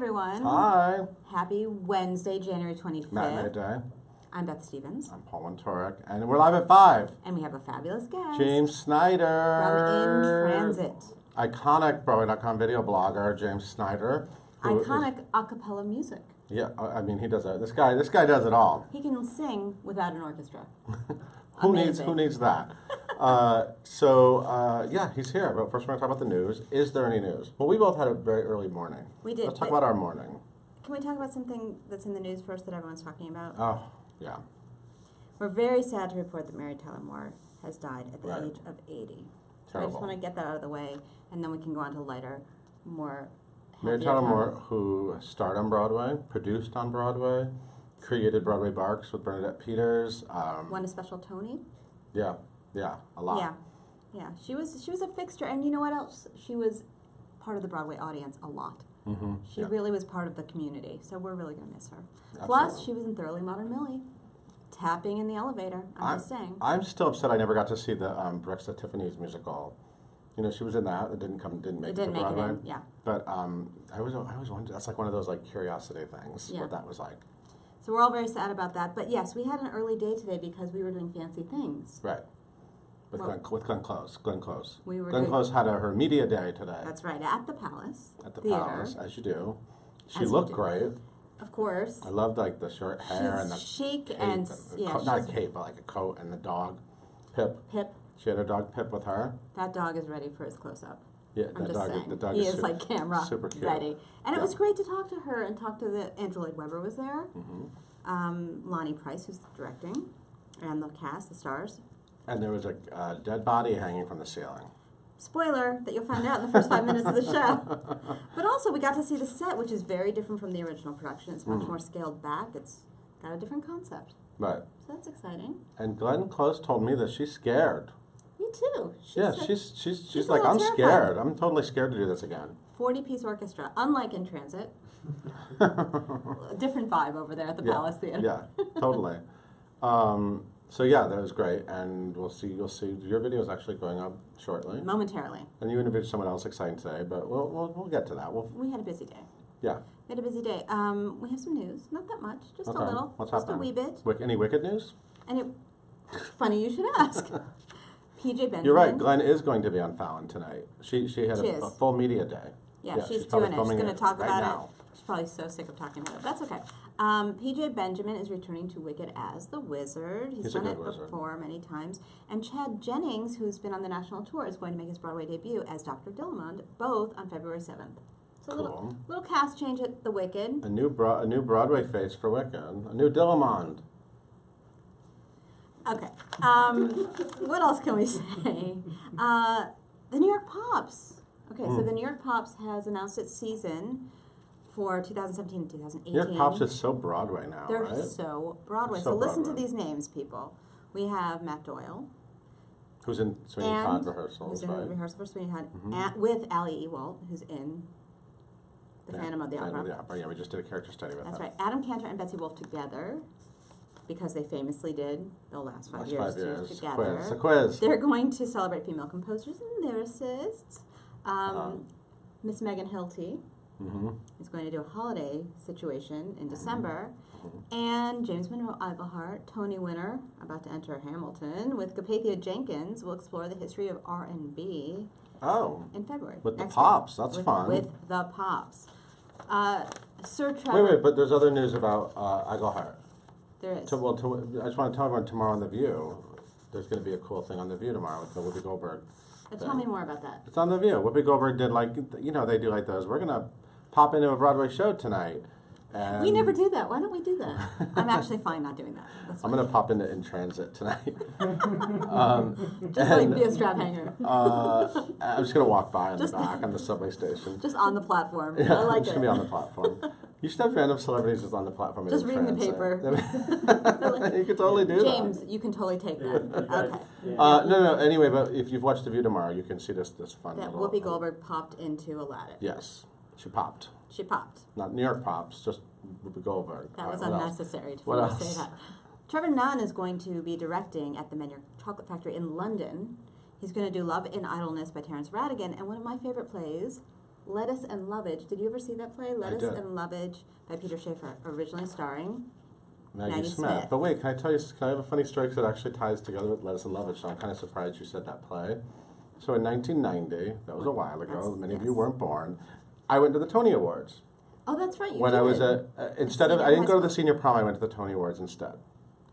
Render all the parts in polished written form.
everyone. Hi. Happy Wednesday, January 25th. Matinee day. I'm Beth Stevens. I'm Paul Montoric, and we're live at 5. And we have a fabulous guest. James Snyder. From In Transit. Iconic Broadway.com video blogger, James Snyder. Iconic a cappella music. Yeah, I mean, he does it. This guy does it all. He can sing without an orchestra. Who needs that? Yeah, he's here. But first we're going to talk about the news. Is there any news? Well, we both had a very early morning. We did. Let's talk about our morning. Can we talk about something that's in the news first that everyone's talking about? Oh, yeah. We're very sad to report that Mary Tyler Moore has died at the age of 80. So I just want to get that out of the way, and then we can go on to lighter, more Mary Tyler Moore, who starred on Broadway, produced on Broadway, created Broadway Barks with Bernadette Peters. Won a special Tony. Yeah, a lot. Yeah. She was a fixture, and you know what else? She was part of the Broadway audience a lot. Mm-hmm. She really was part of the community, so we're really going to miss her. Absolutely. Plus, she was in Thoroughly Modern Millie, tapping in the elevator. I'm just saying. I'm still upset I never got to see the Brooks at Tiffany's musical. You know, she was in that. It didn't make it to Broadway. Yeah. But I was wondering, that's like one of those like curiosity things. Yeah. What that was like. So we're all very sad about that. But yes, we had an early day today because we were doing fancy things. Right. With Glenn Close. Glenn Close. Glenn Close had her media day today. That's right, at the Palace. At the Theater. Palace, as you do. She looked great. Of course. I loved like the short hair and the chic cape and not a cape, but like a coat and the dog, Pip. She had her dog Pip with her. That dog is ready for his close-up. Yeah, The dog is like camera super cute. ready. And it was great to talk to her and talk to Andrew Lloyd Webber was there. Mm-hmm. Lonnie Price, who's directing, and the cast, the stars. And there was a dead body hanging from the ceiling. Spoiler that you'll find out in the first 5 minutes of the show. But also we got to see the set, which is very different from the original production. It's much more scaled back. It's got a different concept. Right. So that's exciting. And Glenn Close told me that she's scared. Me too. She's like, I'm scared. I'm totally scared to do this again. 40-piece orchestra, unlike In Transit. Different vibe over there at the Palace Theater. Yeah, totally. So yeah, that was great, and you'll see your video is actually going up shortly. Momentarily. And you interviewed someone else exciting today, but we'll get to that. We had a busy day. Yeah. We had a busy day. We have some news, not that much, just a little, What's just happening? a wee bit. Any Wicked news? And funny you should ask. PJ Benjamin. You're right. Glenn is going to be on Fallon tonight. She had a full media day. Yeah, she's doing it. She's going to talk about it. She's probably so sick of talking about it. That's okay. PJ Benjamin is returning to Wicked as the Wizard. He's done it before many times. And Chad Jennings, who's been on the national tour, is going to make his Broadway debut as Dr. Dillamond, both on February 7th. So cool. little cast change at the Wicked. A new Broadway face for Wicked. A new Dillamond. Okay. What else can we say? The New York Pops. Okay, so the New York Pops has announced its season for 2017 and 2018. New York Pops is so Broadway now, They're right? so Broadway. So listen Broadway. to these names, people. We have Matt Doyle. Who's in Sweeney Todd Rehearsals, who's in Rehearsal for Sweeney Todd, with Ali Ewald, who's in The Phantom of the Opera. Phantom of the Opera, yeah, we just did a character study with That's that. right. Adam Cantor and Betsy Wolfe together, because they famously did the last 5 years together. It's a quiz. They're going to celebrate female composers and lyricists. Miss Megan Hilty is going to do a holiday situation in December. And James Monroe Iglehart, Tony winner, about to enter Hamilton, with Carpathia Jenkins, will explore the history of R&B in February. With the Pops. That's fun. With the Pops. Sir Trevor... Wait, but there's other news about Iglehart. There is. I just want to tell everyone tomorrow on The View, there's going to be a cool thing on The View tomorrow with the Whoopi Goldberg. Tell me more about that. It's on The View. Whoopi Goldberg did they do like those. We're going to pop into a Broadway show tonight. And we never do that. Why don't we do that? I'm actually fine not doing that. I'm going to pop into In Transit tonight. Just be a strap hanger. I'm just going to walk by in the back on the subway station. Just on the platform. Yeah, I like I'm just going to be on the platform. You should have random celebrities just on the platform. Just reading the paper. You could totally do that. James, you can totally take that. Okay. No. Anyway, but if you've watched The View tomorrow, you can see this fun that little... Whoopi Goldberg popped into Aladdin. Yes. She popped. She popped. Not New York Pops, just Whoopi Goldberg. That was unnecessary for you to say that. Trevor Nunn is going to be directing at the Menor Chocolate Factory in London. He's going to do Love in Idleness by Terence Rattigan, and one of my favorite plays, Lettuce and Lovage. Did you ever see that play? Lettuce did. and Lovage by Peter Shaffer, originally starring Maggie Smith. But wait, can I have a funny story because it actually ties together with Lettuce and Lovage, so I'm kind of surprised you said that play. So in 1990, that was a while ago, many of you weren't born, I went to the Tony Awards. Oh, that's right, you When did. I was I didn't go to the senior prom, I went to the Tony Awards instead.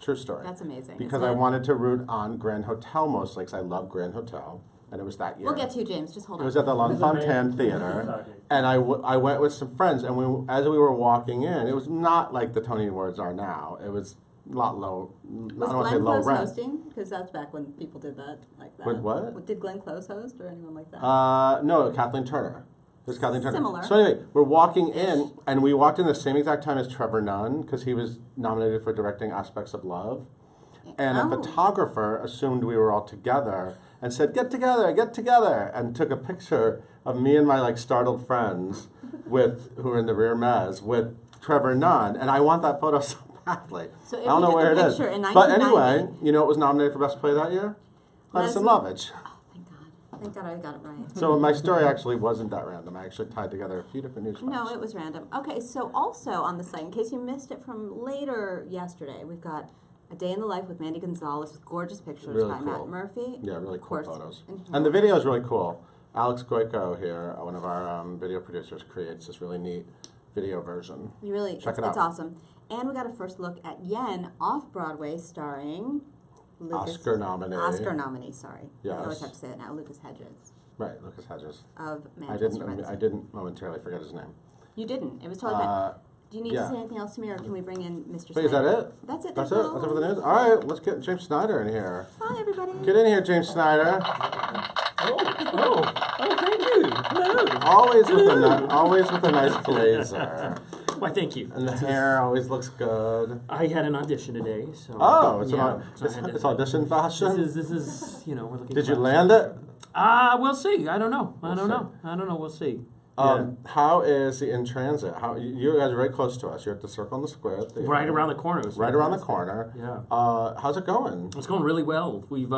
True story. That's amazing. Because I wanted to root on Grand Hotel mostly, because I love Grand Hotel, and it was that year. We'll get to you, James. Just hold on. It was at the L'Enfantine Theater, and I went with some friends, and as we were walking in, it was not like the Tony Awards are now. It was a lot low. Was Glenn Close hosting? Because that's back when people did that like that. With what? Did Glenn Close host or anyone like that? No, Kathleen Turner. It was Kathleen Turner. Similar. So anyway, we're walking in, and we walked in the same exact time as Trevor Nunn, because he was nominated for directing Aspects of Love. And a photographer assumed we were all together and said, get together, and took a picture of me and my startled friends who were in the rear mez with Trevor Nunn, and I want that photo so badly. So I don't know where it is. But anyway, you know what was nominated for Best Play that year? Lettuce and Lovage. Oh, thank God. Thank God I got it right. So my story actually wasn't that random. I actually tied together a few different news No, facts. it was random. Okay, so also on the site, in case you missed it from later yesterday, we've got A Day in the Life with Mandy Gonzalez with gorgeous pictures Really by cool. Matt Murphy. Yeah, really Of cool course. photos. And the video is really cool. Alex Goico here, one of our video producers, creates this really neat video version. You really, Check it it's out. awesome. And we got a first look at Yen off-Broadway starring Lucas. Oscar nominee, sorry. Yes. I always have to say it now. Lucas Hedges Right, Lucas Hedges. of Manchester Reds. I didn't momentarily forget his name. You didn't. It was totally fine. Do you need yeah. to say anything else to me, or can we bring in Mr. Wait, is that Snyder? it? That's it. That's it? That's it for the news? All right, let's get James Snyder in here. Hi, everybody. Get in here, James Snyder. Thank you. Hello. Always with a nice blazer. Why, thank you. And the hair always looks good. I had an audition today, so. Oh, it's, yeah, it's audition fashion? This is, we're looking. Did you land it? We'll see. I don't know. I don't know. We'll see. How is the In Transit? You guys are very close to us. You're at the Circle in the Square. Right around the corner. Right around the corner. Yeah. How's it going? It's going really well. We've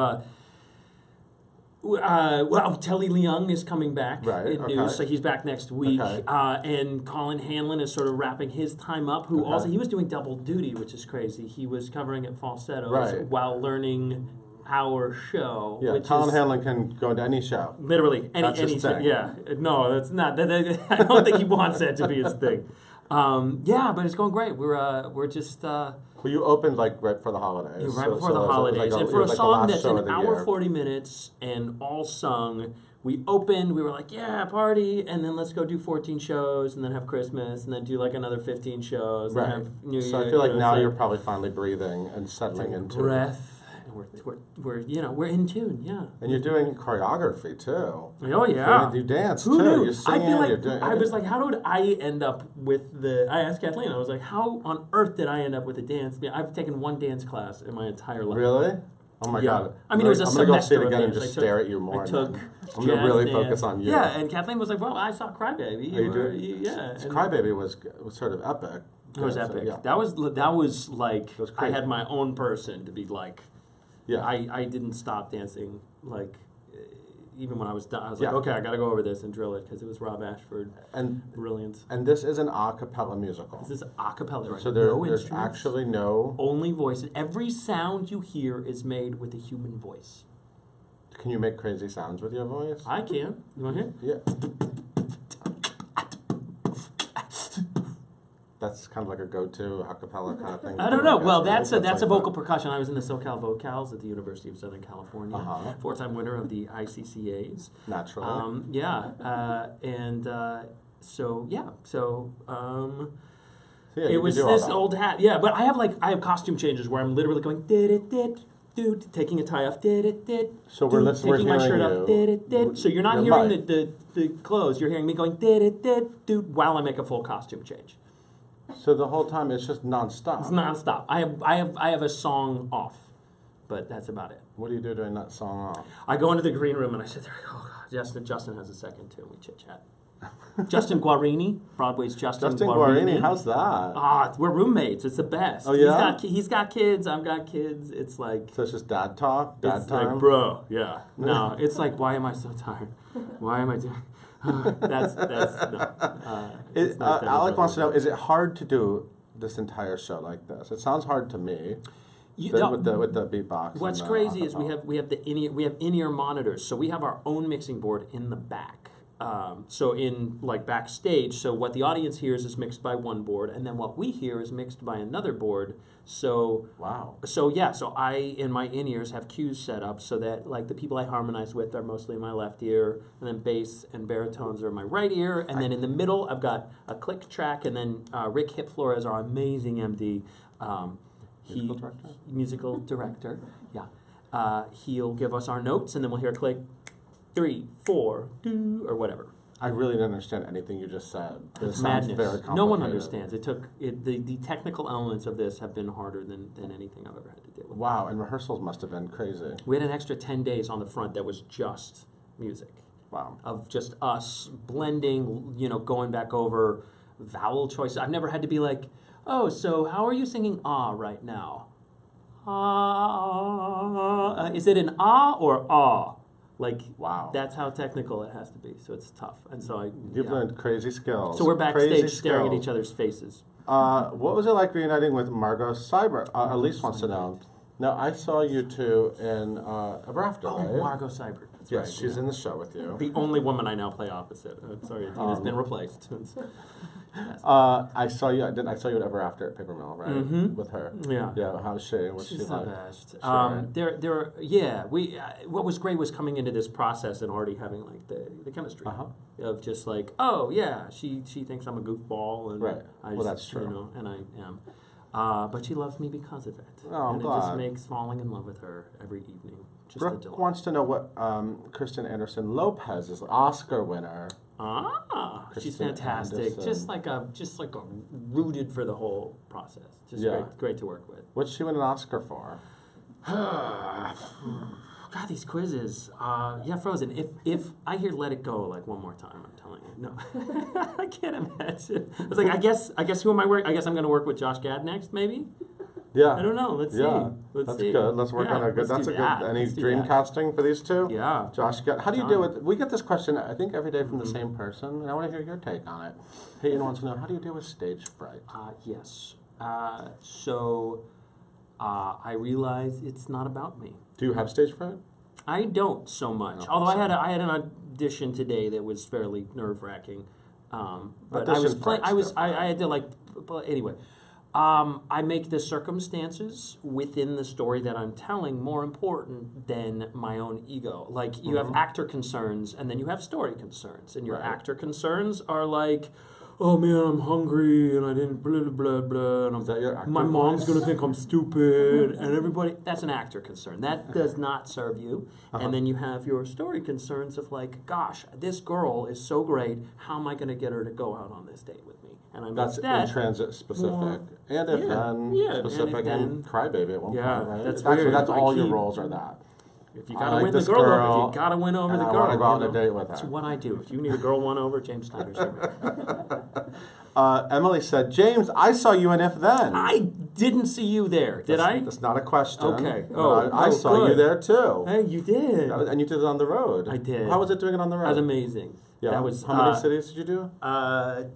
Telly Leung is coming back in news, so he's back next week. Okay. And Colin Hanlon is sort of wrapping his time up, who also, he was doing double duty, which is crazy. He was covering at falsettos while learning our show. Yeah, Colin Hanlon can go to any show. Literally, any show. Yeah. No, that's not. I don't think he wants that to be his thing. But it's going great. We're just... Well, you opened right for the holidays. Right before the holidays. And for a song that's an hour, 40 minutes, and all sung, we opened, we were like, yeah, party, and then let's go do 14 shows, and then have Christmas, and then do another 15 shows, and have New Year. So I feel like now you're probably finally breathing and settling into breath. We're in tune, yeah. And you're doing choreography too. Oh yeah. You dance Who too. knew? You're singing. I feel like you're doing. I was like, how did I end up with I asked Kathleen. I was like, how on earth did I end up with the dance? I've taken one dance class in my entire life. Really? Oh my God. I mean, it was a semester. I'm gonna go see it again of and dance. just stare at you more. I'm gonna really focus on you. Yeah, and Kathleen was like, well, I saw Crybaby. Are you doing? Yeah. Crybaby was sort of epic. It was epic. Yeah. That was like was I had my own person to be like. Yeah. I didn't stop dancing even when I was done. I was like, okay, I got to go over this and drill it because it was Rob Ashford. And brilliant. And this is an a cappella musical. This is a cappella, right? So there's actually no... Only voices. Every sound you hear is made with a human voice. Can you make crazy sounds with your voice? I can. You want to hear? Yeah. That's kind of like a go-to a cappella kind of thing. I don't know. Well, that's a vocal percussion. I was in the SoCal Vocals at the University of Southern California. Four-time winner of the ICCAs. Naturally. It was this old hat. Yeah, but I have costume changes where I'm literally going taking a tie off. So we're listening. Taking my shirt off. So you're not hearing the clothes. You're hearing me going while I make a full costume change. So the whole time it's just nonstop. It's nonstop. I have a song off, but that's about it. What do you do during that song off? I go into the green room and I sit there. Oh God, Justin has a second too. We chit chat. Justin Guarini, Broadway's Justin Guarini, how's that? We're roommates. It's the best. Oh yeah. He's got kids. I've got kids. It's like. So it's just dad talk, dad time. Like, bro, yeah. No, it's like, why am I so tired? Why am I doing? That's no. Alec wants to know: is it hard to do this entire show like this? It sounds hard to me. With the beatbox. What's crazy is we have in-ear monitors, so we have our own mixing board in the back. So in like backstage, so what the audience hears is mixed by one board, and then what we hear is mixed by another board. So wow. So I in my in-ears have cues set up so that like the people I harmonize with are mostly in my left ear, and then bass and baritones are in my right ear, and then in the middle I've got a click track, and then Rick Hipflores, our amazing MD. Musical director, yeah. He'll give us our notes, and then we'll hear a click, 3, 4, do, or whatever. I really didn't understand anything you just said. It's madness. Very complicated. No one understands. The technical elements of this have been harder than anything I've ever had to deal with. Wow, and rehearsals must have been crazy. We had an extra 10 days on the front that was just music. Wow. Of just us blending, going back over vowel choices. I've never had to be like, oh, so how are you singing ah right now? Ah, is it an ah or ah? Like, wow. That's how technical it has to be. So it's tough. And so You've learned crazy skills. So we're backstage staring at each other's faces. What was it like reuniting with Margot Seibert? Elise wants to know. Now, I saw you two in Ever After, right? Margot Seibert. That's yes, right, she's in the show with you. The only woman I now play opposite. I'm sorry, Adina's been replaced. I saw you. I saw you at Ever After at Paper Mill, right? Mm-hmm. With her. Yeah. Yeah. How's she? What's She's she the like? best. Sure. What was great was coming into this process and already having like the chemistry of just like, oh yeah, she thinks I'm a goofball, and right. Well, that's true. And I am. But she loves me because of it. Oh, and glad. It just makes falling in love with her every evening just a Brooke delight. wants to know what Kristen Anderson Lopez is Oscar winner. She's Kristen fantastic. Anderson. Just like a rooted for the whole process. Just great to work with. What's she win an Oscar for? God, these quizzes. Frozen. If I hear "Let It Go" like one more time, I'm telling you, no, I can't imagine. I was like, I guess who am I working? I guess I'm going to work with Josh Gad next, maybe. Yeah. I don't know. Let's see. That's good. Let's work on a good. That's a good. Any dream casting for these two? Yeah. Josh Gad. How do you deal with? We get this question I think every day from the same person, and I want to hear your take on it. Peyton wants to know, how do you deal with stage fright? Yes. I realize it's not about me. Do you have stage fright? I don't so much. Although I had an audition today that was fairly nerve-wracking. But I was playing. I had to anyway. I make the circumstances within the story that I'm telling more important than my own ego. Like, you have actor concerns, and then you have story concerns. And your actor concerns are like, oh man, I'm hungry, and I didn't blah, blah, blah, and Is that your actor my mom's voice? going to think I'm stupid, and everybody, that's an actor concern. That does not serve you. And then you have your story concerns of like, gosh, this girl is so great, how am I going to get her to go out on this date with me? And I That's in transit specific, and if then specific, and crybaby at one point, right? That's actually weird. that's all your roles are that. If you gotta win the girl over, if you gotta win over the girl, I want to go on a date with her. That's what I do. If you need a girl won over, James Snyder's here. Emily said, James, I saw you in If Then. I didn't see you there, did I? That's not a question. Okay. I saw you there too. Hey, you did. And you did it on the road. I did. How was it doing it on the road? That was amazing. Yeah. That was, how many cities did you do?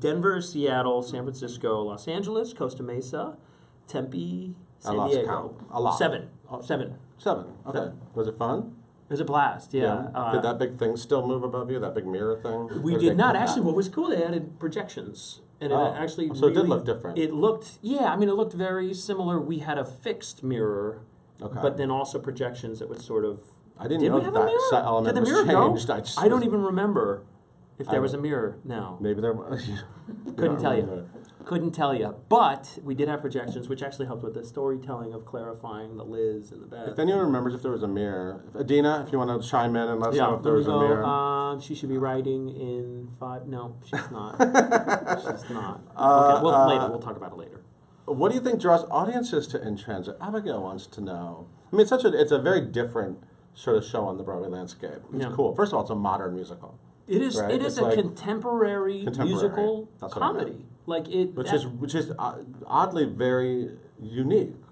Denver, Seattle, San Francisco, Los Angeles, Costa Mesa, Tempe, San Diego. Count. A lot. 7. Okay. Was it fun? It was a blast, yeah. Did that big thing still move above you, that big mirror thing? We did not. Actually, what was cool, they added projections. And it actually so it did look different. It looked, it looked very similar. We had a fixed mirror, but then also projections that would sort of... I didn't know that element was changed. I don't even remember if there was a mirror now. Maybe there was. Couldn't tell you. Couldn't tell you. But we did have projections, which actually helped with the storytelling of clarifying the Liz and the Beth. If anyone remembers if there was a mirror. Adina, if you want to chime in and let us know if there was a mirror. She should be writing in 5... No, she's not. She's not. Okay, later. We'll talk about it later. What do you think draws audiences to In Transit? Abigail wants to know. I mean, it's a very different sort of show on the Broadway landscape. It's cool. First of all, it's a modern musical. It is. Right? It is a contemporary musical comedy. Like it, which is oddly very unique.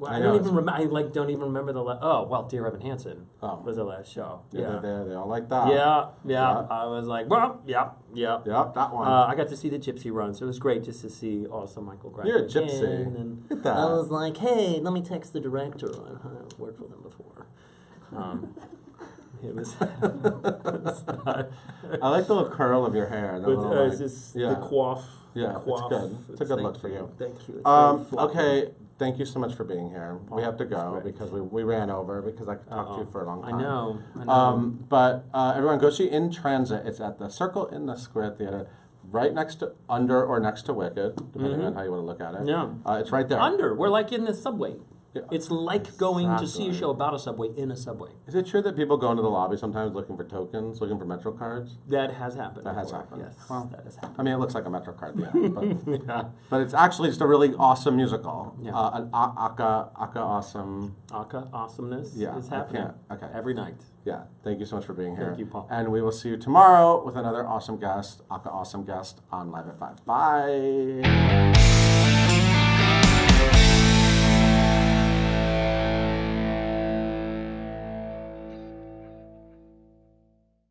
Well, I don't even remember. I don't even remember the. Dear Evan Hansen was the last show. Yeah, they all like that. Yeah. I was like, well, yeah, that one. I got to see the Gypsy run, so it was great just to see also Michael Greif. You're a gypsy. And Look at that. I was like, hey, let me text the director. I've worked with him before. It was. I like the little curl of your hair. The coif. Yeah, the coif. it's good. It's a good look for you. Thank you. Okay. Thank you so much for being here. We have to go because we ran over because I could talk to you for a long time. I know. But everyone, go see In Transit. It's at the Circle in the Square Theater, right next to, under or next to Wicked, depending on how you want to look at it. Yeah. It's right there. Under. We're like in the subway. Yeah. It's like going to see a show about a subway in a subway. Is it true that people go into the lobby sometimes looking for tokens, looking for Metro cards? That has happened. That has happened. Yes, well, that has happened. I mean, it looks like a Metro card, but it's actually just a really awesome musical. Yeah. An aka awesome. Aka awesomeness is happening. Every night. Yeah. Thank you so much for being here. Thank you, Paul. And we will see you tomorrow with another awesome guest, aka awesome guest on Live at 5. Bye.